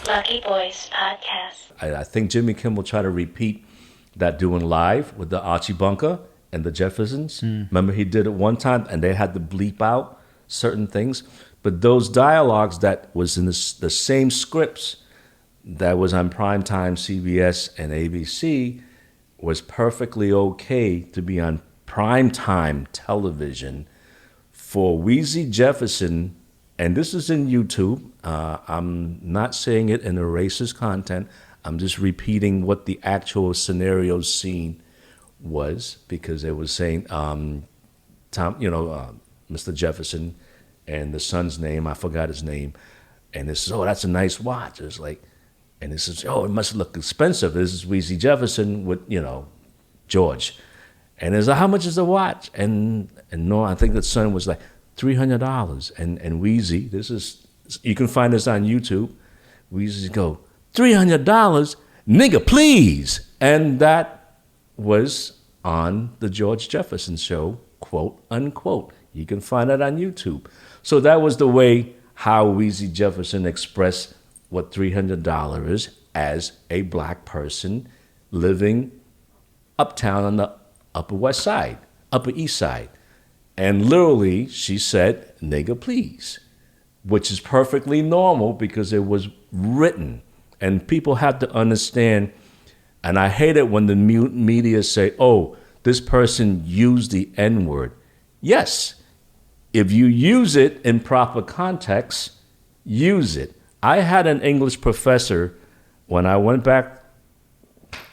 Lucky Boys Podcast. I think Jimmy Kimmel tried to repeat that doing live with the Archie Bunker and the Jeffersons. Remember, he did it one time, and they had to bleep out certain things. But those dialogues that was in the same scripts that was on primetime CBS and ABC was perfectly okay to be on primetime television for Weezy Jefferson. And this is in YouTube. I'm not saying it in a racist content. I'm just repeating what the actual scenario scene was, because they were saying Mr. Jefferson and the son's name, I forgot his name, and this is, oh, that's a nice watch. It's like, and this is, oh, it must look expensive. This is Weezy Jefferson with, George. And it's like, how much is the watch? And no, I think the son was like $300. And Weezy, you can find this on YouTube. Weezy go, $300? Nigga, please. And that was on the George Jefferson show, quote unquote. You can find it on YouTube. So that was the way how Weezy Jefferson expressed what $300 is as a black person living uptown on the Upper East Side. And literally, she said, nigga, please, which is perfectly normal because it was written. And people have to understand, and I hate it when the media say, oh, this person used the N-word. Yes, if you use it in proper context, use it. I had an English professor when I went back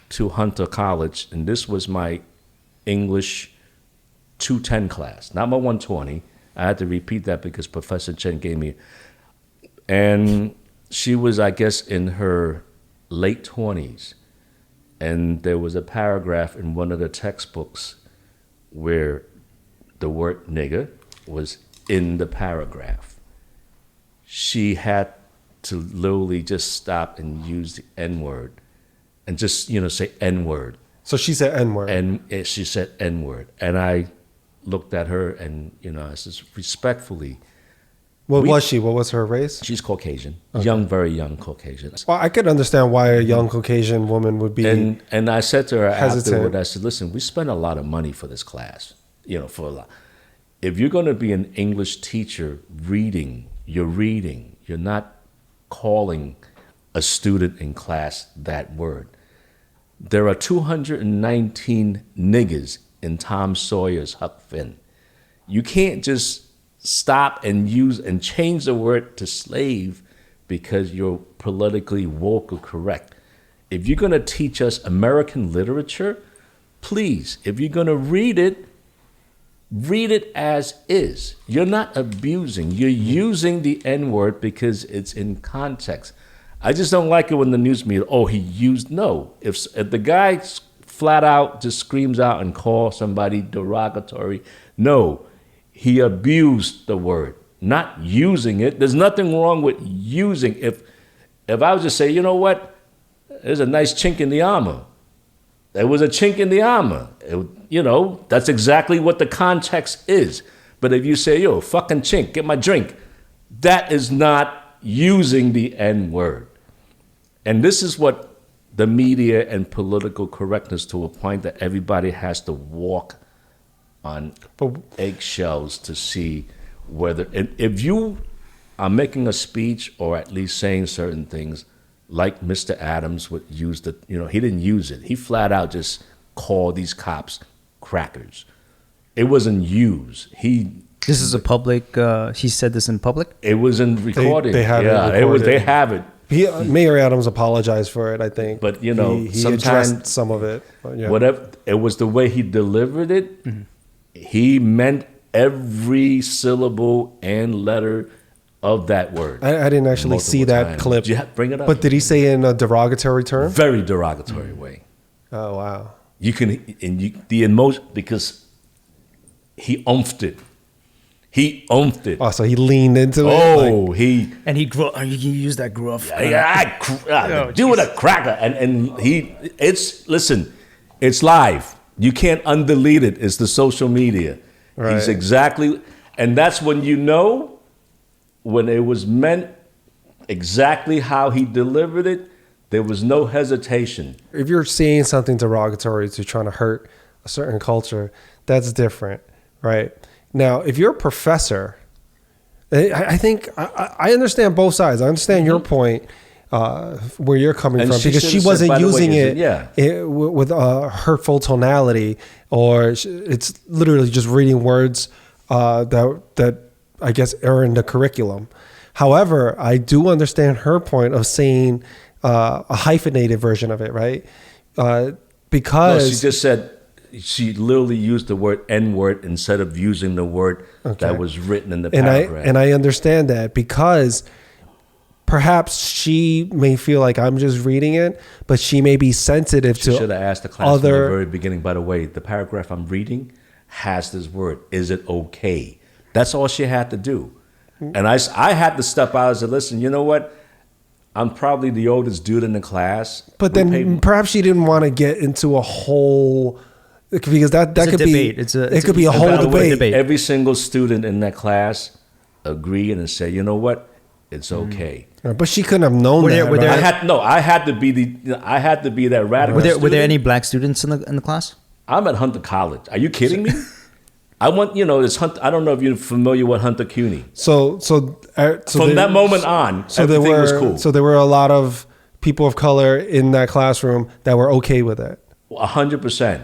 to Hunter College, and this was my English 210 class, not my 120. I had to repeat that because Professor Chen gave me. And she was, I guess, in her late 20s. And there was a paragraph in one of the textbooks where the word nigger was in the paragraph. She had to literally just stop and use the N-word and just, say N-word. So she said N-word. And she said N-word. And I looked at her and, I said, respectfully. What was she? What was her race? She's Caucasian. Okay. Very young Caucasian. Well, I could understand why a young Caucasian woman would be And I said to her hesitant. afterward, I said, listen, we spend a lot of money for this class, for a lot. If you're going to be an English teacher reading. You're not calling a student in class that word. There are 219 niggers in Tom Sawyer's Huck Finn. You can't just stop and use and change the word to slave because you're politically woke or correct. If you're going to teach us American literature, please, if you're going to read it as is. You're not abusing. You're using the N-word because it's in context. I just don't like it when the news media, he used, no. If the guy flat out just screams out and calls somebody derogatory, no. He abused the word, not using it. There's nothing wrong with using. If I was to say, you know what, there's a nice chink in the armor. There was a chink in the armor. That's exactly what the context is. But if you say, yo, fucking chink, get my drink, that is not using the N-word. And this is what the media and political correctness to a point that everybody has to walk on eggshells to see whether, if you are making a speech or at least saying certain things, like Mr. Adams would use he didn't use it. He flat out just called these cops crackers. It wasn't used. This is a public, he said this in public? It was in recording. They have it recorded. They have it. Mayor Adams apologized for it, I think. But, he sometimes addressed some of it. Whatever, it was the way he delivered it. Mm-hmm. He meant every syllable and letter of that word. I didn't actually see that clip. Bring it up. But did he say in a derogatory term? Very derogatory way. Oh, wow. The emotion, because he oomphed it. Oh, so he leaned into it? And he used that gruff. Do with a cracker. And it's live. You can't undelete it. It's the social media. Right. He's exactly, and that's when when it was meant exactly how he delivered it, there was no hesitation. If you're saying something derogatory to trying to hurt a certain culture, that's different, right? Now, if you're a professor, I think I understand both sides. I understand your point where you're coming And from she should've because she said, wasn't by the way, using is it- it with a hurtful tonality, or it's literally just reading words that I guess are in the curriculum. However, I do understand her point of saying a hyphenated version of it, right? Because No, she just said, she literally used the word N-word instead of using the word that was written in the paragraph. And I understand that because perhaps she may feel like I'm just reading it, but she may be sensitive She to should have asked the class from the very beginning, by the way, the paragraph I'm reading has this word. Is it okay? That's all she had to do. And I had to step out and say, listen, you know what? I'm probably the oldest dude in the class. But then perhaps she didn't want to get into a whole, because that It's a could debate. be It could be a And whole by the way, debate. every single student in that class agreed and said, you know what? It's okay. But she couldn't have known Were that. there- were right? there- I had to be that radical. Were there student. any black students in the class? I'm at Hunter College. Are you kidding me? I want, it's Hunter. I don't know if you're familiar with Hunter CUNY. So From that moment on, everything was cool. So there were a lot of people of color in that classroom that were okay with it. 100%.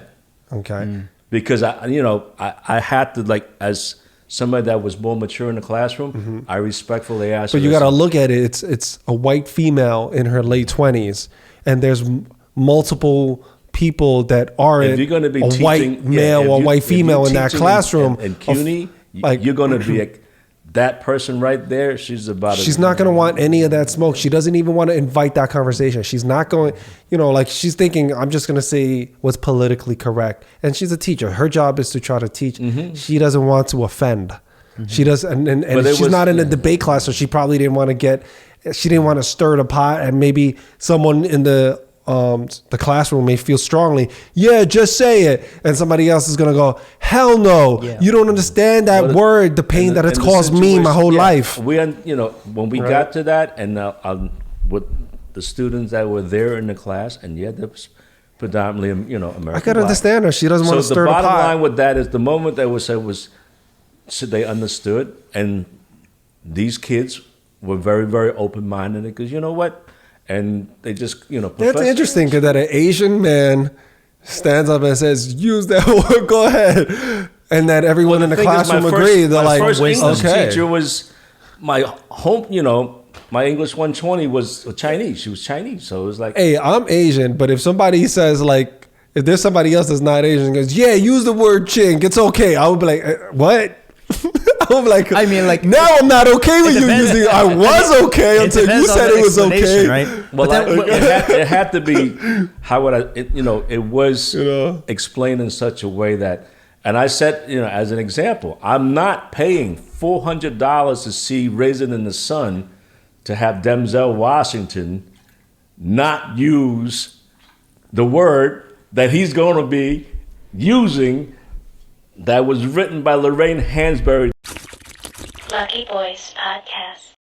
Okay. Because I had to, like, as somebody that was more mature in the classroom, I respectfully asked. But her, you got to listen, look at it. It's a white female in her late 20s, and there's multiple people that aren't if you're going to be a teaching, white male or white female in that classroom. in CUNY, you're going to be that person right there. She's not going to want any of that smoke. She doesn't even want to invite that conversation. She's not going, like she's thinking, I'm just going to say what's politically correct. And she's a teacher. Her job is to try to teach. She doesn't want to offend. She does, and she's not in a debate class, so she probably didn't want to stir the pot, and maybe someone in the classroom may feel strongly, yeah, just say it. And somebody else is going to go, hell no. Yeah. You don't understand that word, the pain that it's caused me my whole life. When we got to that, and with the students that were there in the class, and there was predominantly, American. I could understand her. She doesn't want to stir the pot. So the bottom line with that is the moment that was said was, so they understood, and these kids were very, very open-minded, because you know what? And they just, That's interesting, because that an Asian man stands up and says, use that word, go ahead. And that everyone in the classroom agreed. They're like, my first English okay. teacher was my home, my English 120 was Chinese. She was Chinese. So it was like, hey, I'm Asian, but if somebody says, like, if there's somebody else that's not Asian, goes, yeah, use the word chink, it's okay. I would be like, what? I'm like, I mean, like, now I'm not okay with you using it. I was okay until you said it was okay. Right? well, it had to be, how would it was explained in such a way that, and I said, as an example, I'm not paying $400 to see Raisin in the Sun to have Denzel Washington not use the word that he's going to be using that was written by Lorraine Hansberry. Lucky Boys Podcast.